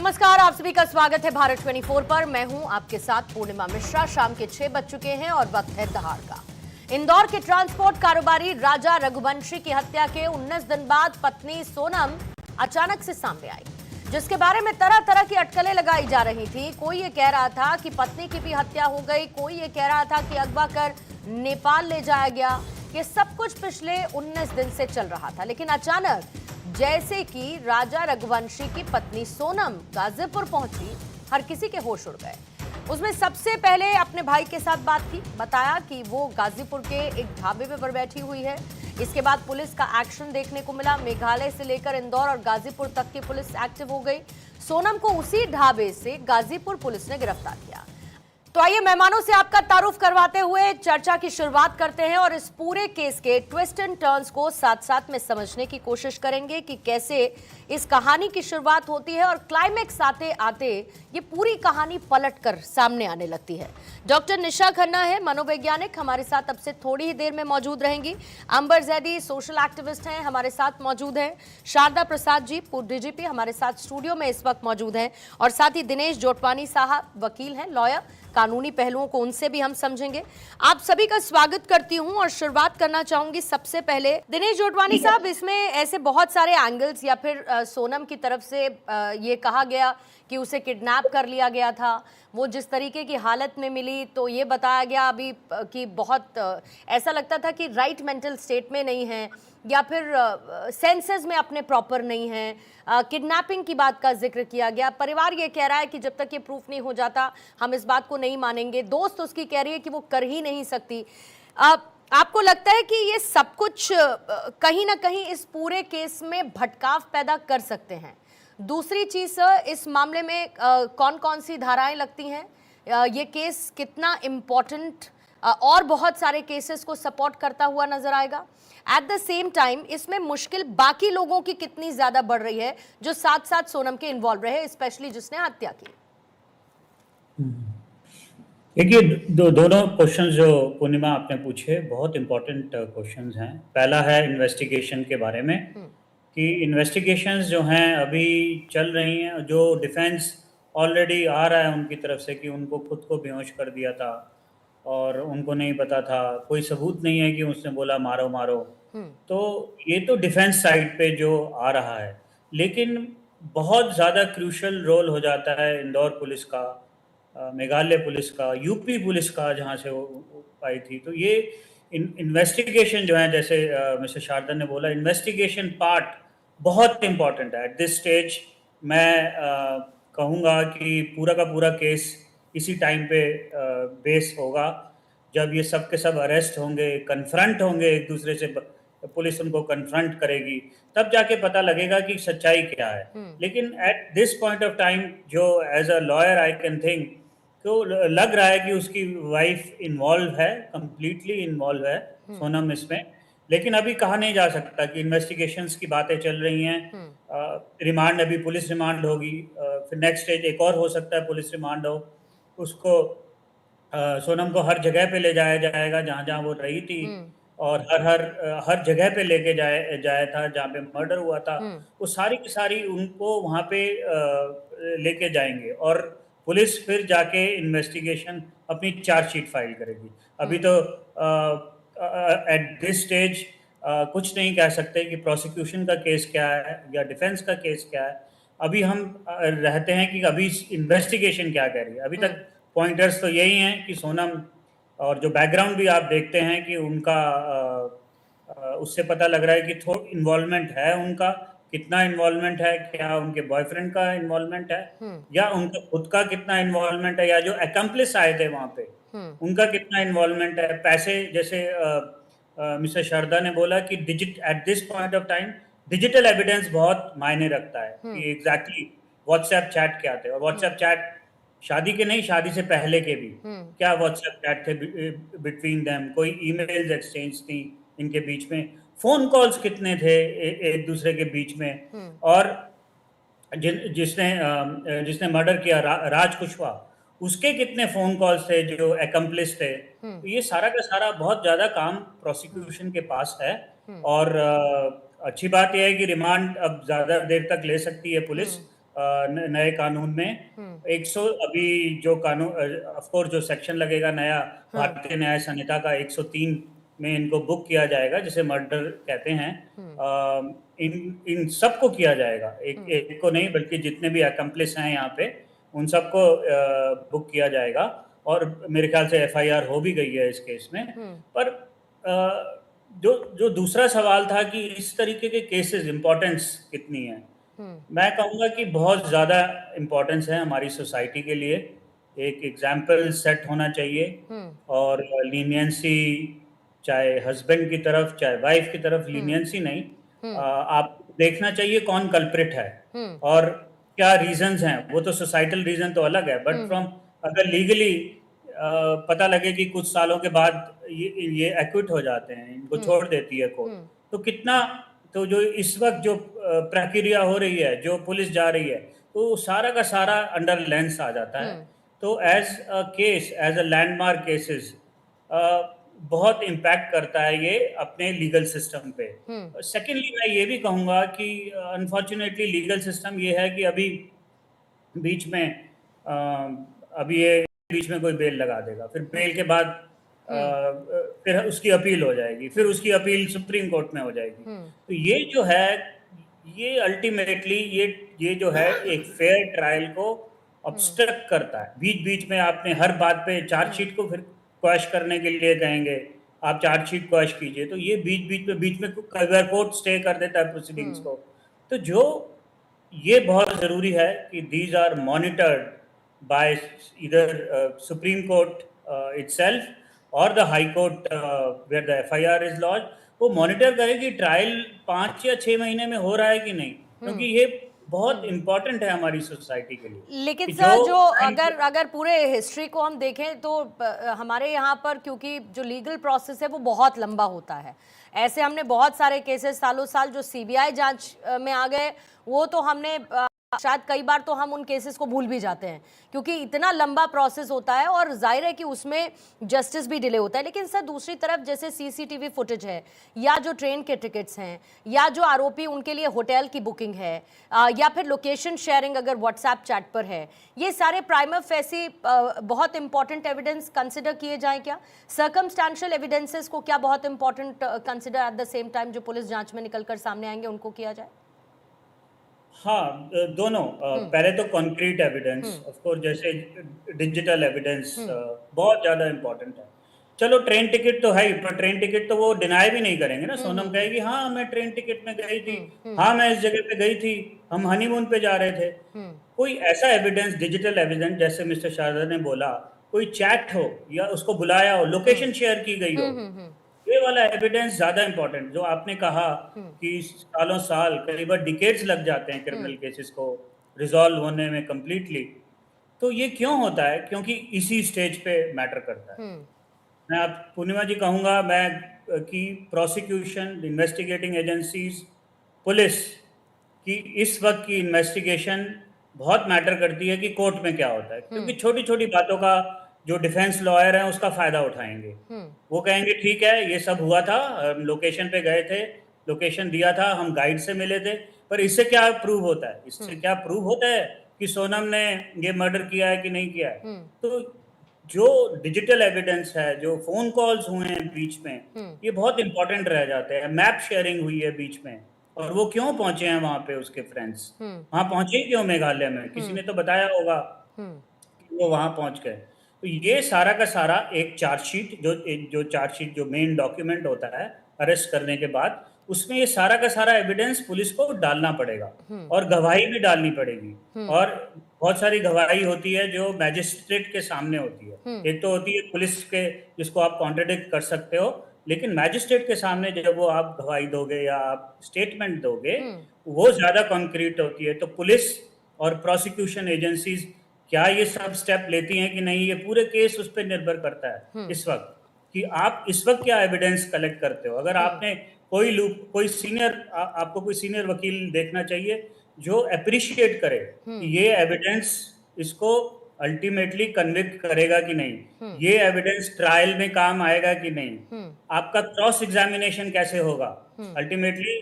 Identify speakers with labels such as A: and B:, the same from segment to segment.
A: नमस्कार, आप सभी का स्वागत है भारत 24 पर। मैं हूं आपके साथ पूर्णिमा मिश्रा। शाम के 6 बज चुके हैं और वक्त है दहाड़ का। इंदौर के ट्रांसपोर्ट कारोबारी राजा रघुवंशी की हत्या के 19 दिन बाद पत्नी सोनम अचानक से सामने आई, जिसके बारे में तरह तरह की अटकलें लगाई जा रही थी। कोई ये कह रहा था कि पत्नी की भी हत्या हो गई, कोई ये कह रहा था कि अगवा कर नेपाल ले जाया गया। ये सब कुछ पिछले 19 दिन से चल रहा था, लेकिन अचानक जैसे कि राजा रघुवंशी की पत्नी सोनम गाजीपुर पहुंची, हर किसी के होश उड़ गए। उसमें सबसे पहले अपने भाई के साथ बात की, बताया कि वो गाजीपुर के एक ढाबे पर बैठी हुई है। इसके बाद पुलिस का एक्शन देखने को मिला। मेघालय से लेकर इंदौर और गाजीपुर तक की पुलिस एक्टिव हो गई। सोनम को उसी ढाबे से गाजीपुर पुलिस ने गिरफ्तार किया। तो आइए मेहमानों से आपका तारुफ करवाते हुए चर्चा की शुरुआत करते हैं और इस पूरे केस के ट्विस्ट एंड टर्न्स को साथ साथ में समझने की कोशिश करेंगे कि कैसे इस कहानी की शुरुआत होती है और क्लाइमेक्स आते आते ये पूरी कहानी पलटकर सामने आने लगती है। डॉक्टर निशा खन्ना है, मनोवैज्ञानिक, हमारे साथ अब से थोड़ी ही देर में मौजूद रहेंगी। अंबर जैदी सोशल एक्टिविस्ट हैं, हमारे साथ मौजूद हैं। शारदा प्रसाद जी, पूर्व डीजीपी, हमारे साथ स्टूडियो में इस वक्त मौजूद हैं। और साथ ही दिनेश जोटवानी साहब, वकील हैं, लॉयर, कानूनी पहलुओं को उनसे भी हम समझेंगे। आप सभी का स्वागत करती हूं और शुरुआत करना चाहूंगी सबसे पहले दिनेश जोटवानी साहब। इसमें ऐसे बहुत सारे एंगल्स, या फिर सोनम की तरफ से ये कहा गया कि उसे किडनैप कर लिया गया था, वो जिस तरीके की हालत में मिली तो ये बताया गया अभी कि बहुत ऐसा लगता था कि राइट मेंटल स्टेट में नहीं है, या फिर सेंसेस में अपने प्रॉपर नहीं है। किडनैपिंग की बात का जिक्र किया गया। परिवार ये कह रहा है कि जब तक ये प्रूफ नहीं हो जाता हम इस बात को नहीं मानेंगे। दोस्त उसकी कह रही है कि वो कर ही नहीं सकती। आपको लगता है कि ये सब कुछ कहीं ना कहीं इस पूरे केस में भटकाव पैदा कर सकते हैं? दूसरी चीज, इस मामले में कौन कौन सी धाराएं लगती हैं? ये केस कितना इम्पोर्टेंट और बहुत सारे केसेस को सपोर्ट करता हुआ नजर आएगा? एट द सेम टाइम इसमें मुश्किल बाकी लोगों की कितनी ज्यादा बढ़ रही है जो साथ साथ सोनम के इन्वॉल्व रहे, स्पेशली जिसने हत्या की?
B: देखिए, दोनों क्वेश्चंस जो पूर्णिमा आपने पूछे बहुत इंपॉर्टेंट क्वेश्चंस हैं। पहला है इन्वेस्टिगेशन के बारे में कि इन्वेस्टिगेशंस जो हैं अभी चल रही हैं। जो डिफेंस ऑलरेडी आ रहा है उनकी तरफ से कि उनको खुद को बेहोश कर दिया था और उनको नहीं पता था, कोई सबूत नहीं है कि उसने बोला मारो मारो। तो ये तो डिफेंस साइड पे जो आ रहा है, लेकिन बहुत ज़्यादा क्रूशल रोल हो जाता है इंदौर पुलिस का, मेघालय पुलिस का, यूपी पुलिस का, जहाँ से वो आई थी। तो ये इन्वेस्टिगेशन जो है, जैसे मिस्टर शारदा ने बोला, इन्वेस्टिगेशन पार्ट बहुत इम्पॉर्टेंट है एट दिस स्टेज। मैं कहूँगा कि पूरा का पूरा केस इसी टाइम पे बेस होगा, जब ये सब के सब अरेस्ट होंगे, कन्फ्रंट होंगे एक दूसरे से, पुलिस उनको कन्फ्रंट करेगी, तब जाके पता लगेगा कि सच्चाई क्या है। लेकिन at this point of time जो as a lawyer I can think, तो लग रहा है कि उसकी वाइफ इन्वॉल्व है, कंप्लीटली इन्वॉल्व है सोनम इसमें। लेकिन अभी कहा नहीं जा सकता कि इन्वेस्टिगेशंस की बातें चल रही हैं। रिमांड, अभी पुलिस रिमांड होगी, फिर नेक्स्ट स्टेज एक और हो सकता है पुलिस रिमांड हो, उसको सोनम को हर जगह पे ले जाया जाएगा जहाँ जहाँ वो रही थी, और हर जगह पे लेके जाया था जहाँ पे मर्डर हुआ था। वो सारी की सारी उनको वहाँ पे लेके जाएंगे और पुलिस फिर जाके इन्वेस्टिगेशन अपनी चार्जशीट फाइल करेगी। अभी तो एट दिस स्टेज कुछ नहीं कह सकते कि प्रोसिक्यूशन का केस क्या है या डिफेंस का केस क्या है। अभी हम रहते हैं कि अभी इन्वेस्टिगेशन क्या कह रही है। अभी तक पॉइंटर्स तो यही हैं कि सोनम, और जो बैकग्राउंड भी आप देखते हैं कि उनका उससे पता लग रहा है कि थोड़ा इन्वॉल्वमेंट है उनका। कितना इन्वॉल्वमेंट है, क्या उनके बॉयफ्रेंड का इन्वॉल्वमेंट है या उनका खुद का कितना इन्वॉल्वमेंट है, या जो अकम्प्लिस आए थे वहाँ पे उनका कितना इन्वॉल्वमेंट है। पैसे, जैसे मिस्टर शारदा ने बोला कि eight this point of time digital evidence बहुत मायने रखता है कि एग्जैक्टली व्हाट्सएप चैट क्या थे। और व्हाट्सएप चैट शादी के नहीं, शादी से पहले के भी क्या व्हाट्सएप चैट थे बिटवीन देम, कोई ईमेल्स एक्सचेंज थी इनके बीच में, फोन कॉल्स कितने थे एक दूसरे के बीच में। और जिसने मर्डर किया राज कुशवाहा, उसके कितने फोन कॉल्स थे जो एकम्प्लिस थे। तो ये सारा का सारा बहुत ज्यादा काम प्रोसिक्यूशन के पास है। और अच्छी बात यह है कि रिमांड अब ज्यादा देर तक ले सकती है पुलिस, नए कानून में 100 अभी जो कानून ऑफ कोर्स जो सेक्शन लगेगा नया भारतीय न्याय संहिता का 103 में इनको बुक किया जाएगा, जिसे मर्डर कहते हैं। इन इन सबको किया जाएगा, एक को नहीं बल्कि जितने भी अकम्प्लिस हैं यहाँ पे उन सबको बुक किया जाएगा, और मेरे ख्याल से एफआईआर हो भी गई है इस केस में। पर जो जो दूसरा सवाल था कि इस तरीके के केसेस इम्पोर्टेंस कितनी है, मैं कहूँगा कि बहुत ज़्यादा इम्पोर्टेंस है हमारी सोसाइटी के लिए। एक एग्जाम्पल सेट होना चाहिए, और लीनियंसी चाहे हस्बैंड की तरफ चाहे वाइफ की तरफ लीनियंसी नहीं, आप देखना चाहिए कौन कल्प्रिट है और क्या रीजंस हैं। वो तो सोसाइटल रीजन तो अलग है, बट फ्रॉम अगर लीगली पता लगे कि कुछ सालों के बाद ये एक्विट हो जाते हैं, इनको छोड़ देती है कोर्ट, तो कितना, तो जो इस वक्त जो प्रक्रिया हो रही है, जो पुलिस जा रही है, तो सारा का सारा अंडर लेंस आ जाता है। तो as a case, as a landmark cases बहुत इम्पैक्ट करता है ये अपने लीगल सिस्टम पे। सेकेंडली मैं ये भी कहूँगा कि अनफॉर्चुनेटली लीगल सिस्टम ये है कि अभी बीच में अभी ये बीच में कोई बेल लगा देगा, फिर बेल के बाद फिर उसकी अपील हो जाएगी, फिर उसकी अपील सुप्रीम कोर्ट में हो जाएगी। तो ये जो है, ये अल्टीमेटली ये जो है एक फेयर ट्रायल को ऑब्स्ट्रक्ट करता है। बीच बीच में आपने हर बात पे चार्जशीट को फिर क्वैश करने के लिए कहेंगे, आप चार्जशीट क्वैश कीजिए, तो ये बीच में अगर कोर्ट स्टे कर देता है प्रोसीडिंग्स को, तो जो ये बहुत ज़रूरी है कि दीज आर मॉनिटर्ड बाय इधर सुप्रीम कोर्ट itself और the high court where the FIR is launch. वो मॉनिटर करे कि ट्रायल 5 या 6 महीने में हो रहा है कि नहीं, क्योंकि ये बहुत इंपॉर्टेंट है हमारी सोसाइटी के लिए।
A: लेकिन सर जो अगर पूरे हिस्ट्री को हम देखें तो हमारे यहाँ पर क्योंकि जो लीगल प्रोसेस है वो बहुत लंबा होता है, ऐसे हमने बहुत सारे केसेस सालों साल जो सीबीआई जांच में आ गए, वो तो हमने शायद कई बार तो हम उन केसेस को भूल भी जाते हैं क्योंकि इतना लंबा प्रोसेस होता है और जाहिर है कि उसमें जस्टिस भी डिले होता है। लेकिन सर दूसरी तरफ जैसे सीसीटीवी फुटेज है, या जो ट्रेन के टिकट्स हैं, या जो आरोपी उनके लिए होटल की बुकिंग है, या फिर लोकेशन शेयरिंग अगर व्हाट्सएप चैट पर है, ये सारे प्राइमा फेसी बहुत इंपॉर्टेंट एविडेंस कंसिडर किए जाएं क्या? सर्कमस्टेंशियल एविडेंसेस को क्या बहुत important consider at the same time जो पुलिस जांच में निकल कर सामने आएंगे उनको किया जाए?
B: हाँ, दोनों। पहले तो कॉन्क्रीट एविडेंस, ऑफ कोर्स जैसे डिजिटल एविडेंस बहुत ज़्यादा इम्पोर्टेंट है। चलो ट्रेन टिकट तो है ही, पर ट्रेन टिकट तो वो डिनाई भी नहीं करेंगे ना। सोनम कहेगी हाँ मैं ट्रेन टिकट में गई थी, हाँ मैं इस जगह पे गई थी, हम हनीमून पे जा रहे थे। कोई ऐसा एविडेंस, डिजिटल एविडेंस, जैसे मिस्टर शारदा ने बोला, कोई चैट हो या उसको बुलाया हो, लोकेशन शेयर की गई हो, ये वाला एविडेंस ज्यादा इंपॉर्टेंट। जो आपने कहा कि सालों साल, कई बार डिकेड्स लग जाते हैं क्रिमिनल केसेस को रिजॉल्व होने में कंप्लीटली, तो ये क्यों होता है? क्योंकि इसी स्टेज पे मैटर करता है। मैं आप पूर्णिमा जी कहूँगा मैं कि प्रोसिक्यूशन, इन्वेस्टिगेटिंग एजेंसीज, पुलिस की इस वक्त की इन्वेस्टिगेशन बहुत मैटर करती है कि कोर्ट में क्या होता है, क्योंकि छोटी छोटी बातों का जो डिफेंस लॉयर हैं उसका फायदा उठाएंगे। वो कहेंगे ठीक है ये सब हुआ था, हम लोकेशन पे गए थे, लोकेशन दिया था, हम गाइड से मिले थे, पर इससे क्या प्रूव होता है? इससे क्या प्रूव होता है कि सोनम ने ये मर्डर किया है कि नहीं किया है? तो जो डिजिटल एविडेंस है, जो फोन कॉल्स हुए हैं बीच में, ये बहुत इंपॉर्टेंट रह जाते हैं। मैप शेयरिंग हुई है बीच में, और वो क्यों पहुंचे हैं वहां पे, उसके फ्रेंड्स वहां पहुंचे क्यों मेघालय में? किसी ने तो बताया होगा कि वो वहां पहुंच गए। तो ये सारा का सारा एक चार्जशीट, जो चार्जशीट जो मेन डॉक्यूमेंट होता है अरेस्ट करने के बाद, उसमें ये सारा का सारा एविडेंस पुलिस को डालना पड़ेगा, और गवाही भी डालनी पड़ेगी। और बहुत सारी गवाही होती है जो मैजिस्ट्रेट के सामने होती है। एक तो होती है पुलिस के, जिसको आप कॉन्ट्रडिक्ट कर सकते हो, लेकिन मैजिस्ट्रेट के सामने जब वो आप गवाही दोगे या आप स्टेटमेंट दोगे, वो ज्यादा कॉन्क्रीट होती है। तो पुलिस और प्रोसिक्यूशन एजेंसीज क्या ये सब स्टेप लेती हैं कि नहीं, ये पूरे केस उस पर निर्भर करता है इस वक्त, कि आप इस वक्त क्या एविडेंस कलेक्ट करते हो। अगर आपने कोई सीनियर, आपको कोई सीनियर वकील देखना चाहिए जो अप्रिशिएट करे कि ये एविडेंस इसको अल्टीमेटली कन्विक्ट करेगा कि नहीं, ये एविडेंस ट्रायल में काम आएगा कि नहीं, आपका क्रॉस एग्जामिनेशन कैसे होगा, अल्टीमेटली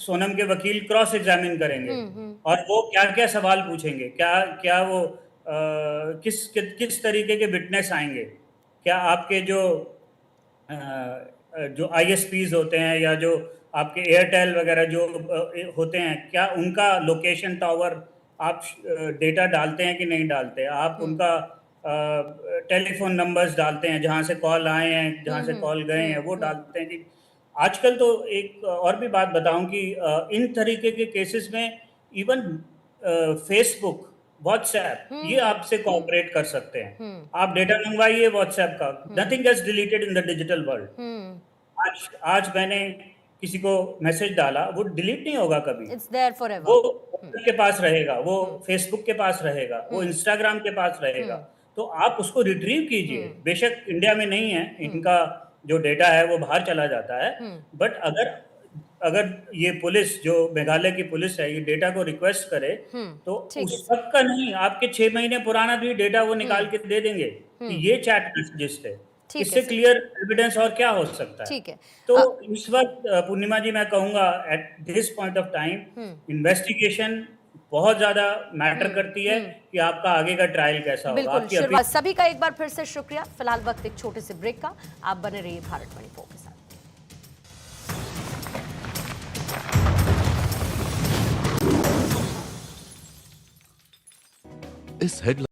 B: सोनम के वकील क्रॉस एग्जामिन करेंगे और वो क्या क्या सवाल पूछेंगे, क्या क्या वो किस तरीके के विटनेस आएंगे, क्या आपके जो आईएसपीज होते हैं या जो आपके एयरटेल वगैरह जो होते हैं, क्या उनका लोकेशन टावर आप डेटा डालते हैं कि नहीं डालते, आप उनका टेलीफोन नंबर्स डालते हैं, जहाँ से कॉल आए हैं, जहाँ से कॉल गए हैं, वो डालते हैं कि आजकल तो एक और भी बात बताऊं कि इन तरीके के केसेस में इवन फेसबुक, व्हाट्सएप ये आपसे कोऑपरेट कर सकते हैं। आप डेटा मंगवाइए व्हाट्सएप का, nothing gets deleted in the digital world. आज मैंने किसी को मैसेज डाला, वो डिलीट नहीं होगा कभी,
A: इट्स देयर फॉरएवर।
B: वो WhatsApp के पास रहेगा, वो फेसबुक के पास रहेगा, वो इंस्टाग्राम के पास रहेगा। तो आप उसको रिट्रीव कीजिए। बेशक इंडिया में नहीं है, इनका जो डेटा है वो बाहर चला जाता है, बट अगर ये पुलिस, जो मेघालय की पुलिस है, ये डेटा को रिक्वेस्ट करे तो उस वक्त का नहीं, आपके 6 महीने पुराना भी डेटा वो निकाल के दे देंगे कि ये चैट मैसेजेस थे। इससे क्लियर एविडेंस और क्या हो सकता है।
A: ठीक है।
B: तो इस वक्त पूर्णिमा जी, मैं कहूंगा eight this point of time investigation बहुत ज्यादा मैटर करती है कि आपका आगे का ट्रायल कैसा होगा।
A: बिल्कुल श्रीवास्तव, सभी का एक बार फिर से शुक्रिया। फिलहाल वक्त एक छोटे से ब्रेक का, आप बने रहिए भारत 24 के साथ।
C: इस हेडलाइन